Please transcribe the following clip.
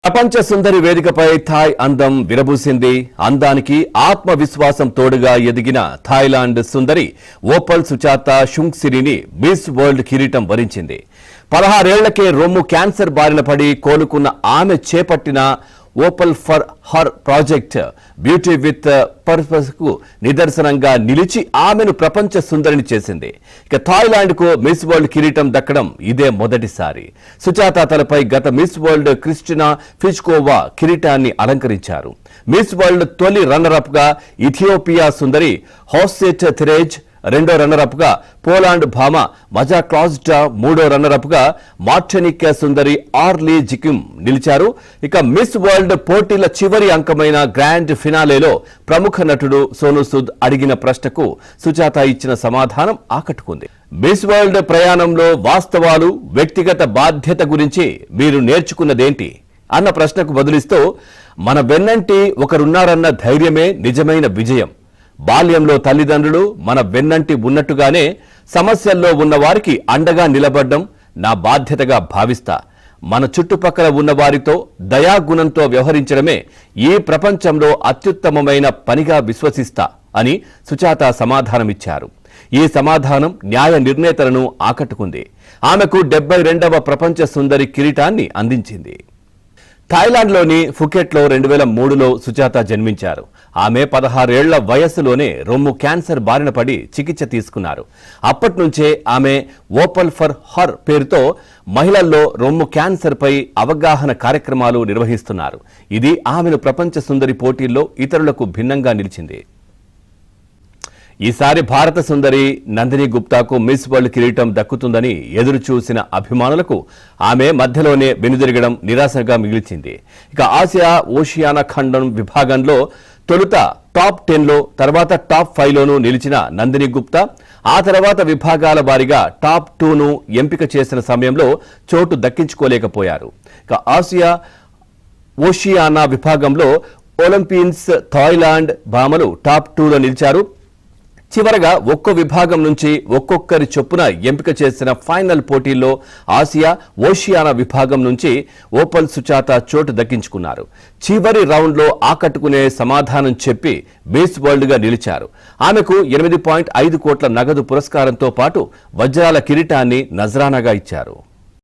ప్రపంచ సుందరి వేదికపై థాయ్ అందం విరబూసింది. అందానికి ఆత్మవిశ్వాసం తోడుగా ఎదిగిన థాయిలాండ్ సుందరి ఓపల్ సుచాత షుంగ్సిరిని మిస్ వరల్డ్ కిరీటం వరించింది. 16 ఏళ్లకే రొమ్ము క్యాన్సర్ బారిన పడి కోలుకున్న ఆమె చేపట్టిన Opal for her project beauty with purpose కు నిదర్శనంగా నిలిచి ఆమెను ప్రపంచ సుందరిని చేసింది. ఇక థాయిలాండ్ కు మిస్ వరల్డ్ కిరీటం దక్కడం ఇదే మొదటిసారి. సుచాత తలపై గత మిస్ వరల్డ్ క్రిస్టినా ఫిజ్కోవా కిరీటాన్ని అలంకరించారు. మిస్ వరల్డ్ తొలి రన్నరప్ గా ఇథియోపియా సుందరి హోసెట్ థెరేజ్, రెండో రన్నరప్ గా పోలాండ్ భామ మజా క్లాజ్డా, మూడో రన్నరప్ గా మార్టినిక్ సుందరి ఆర్లీ జికిమ్ నిలిచారు. ఇక మిస్ వరల్డ్ పోటీల చివరి అంకమైన గ్రాండ్ ఫినాలేలో ప్రముఖ నటుడు సోనూ సూద్ అడిగిన ప్రశ్నకు సుచాత ఇచ్చిన సమాధానం ఆకట్టుకుంది. మిస్ వరల్డ్ ప్రయాణంలో వాస్తవాలు, వ్యక్తిగత బాధ్యత గురించి మీరు నేర్చుకున్నదేంటి అన్న ప్రశ్నకు బదులిస్తూ, మన వెన్నంటి ఒకరున్నారన్న ధైర్యమే నిజమైన విజయం. బాల్యంలో తల్లిదండ్రులు మన వెన్నంటి ఉన్నట్టుగానే సమస్యల్లో ఉన్నవారికి అండగా నిలబడ్డం నా బాధ్యతగా భావిస్తా. మన చుట్టుపక్కల ఉన్నవారితో దయాగుణంతో వ్యవహరించడమే ఈ ప్రపంచంలో అత్యుత్తమమైన పనిగా విశ్వసిస్తా అని సుచాత సమాధానమిచ్చారు. ఈ సమాధానం న్యాయ నిర్ణేతలను ఆకట్టుకుంది. ఆమెకు 72వ ప్రపంచ సుందరి కిరీటాన్ని అందించింది. థాయిలాండ్లోని ఫుకెట్లో 2003లో సుచాత జన్మించారు. ఆమె 16 ఏళ్ల వయస్సులోనే రొమ్ము క్యాన్సర్ బారిన పడి చికిత్స తీసుకున్నారు. అప్పటి నుంచే ఆమె ఓపల్ ఫర్ హర్ పేరుతో మహిళల్లో రొమ్ము క్యాన్సర్ పై అవగాహన కార్యక్రమాలు నిర్వహిస్తున్నారు. ఇది ఆమెను ప్రపంచ సుందరి పోటీల్లో ఇతరులకు భిన్నంగా నిలిచింది. ఈసారి భారత సుందరి నందిని గుప్తాకు మిస్ వరల్డ్ కిరీటం దక్కుతుందని ఎదురు చూసిన అభిమానులకు ఆమె మధ్యలోనే వెనుదిరగడం నిరాశగా మిగిల్చింది. ఇక ఆసియా ఓషియానా ఖండం విభాగంలో తొలుత టాప్ 10లో, తర్వాత టాప్ 5లోనూ నిలిచిన నందిని గుప్తా ఆ తర్వాత విభాగాల వారీగా టాప్ 2ను ఎంపిక చేసిన సమయంలో చోటు దక్కించుకోలేకపోయారు. ఇక ఆసియా ఓషియానా విభాగంలో ఒలింపియన్స్ థాయిలాండ్ భామలు టాప్ 2లో నిలిచారు. చివరగా ఒక్కో విభాగం నుంచి ఒక్కొక్కరి చొప్పున ఎంపిక చేసిన ఫైనల్ పోటీల్లో ఆసియా ఓషియానా విభాగం నుంచి ఓపల్ సుచాత చోటు దక్కించుకున్నారు. చివరి రౌండ్లో ఆకట్టుకునే సమాధానం చెప్పి మిస్ వరల్డ్గా నిలిచారు. ఆమెకు 8.5 కోట్ల నగదు పురస్కారంతో పాటు వజ్రాల కిరీటాన్ని నజరానాగా ఇచ్చారు.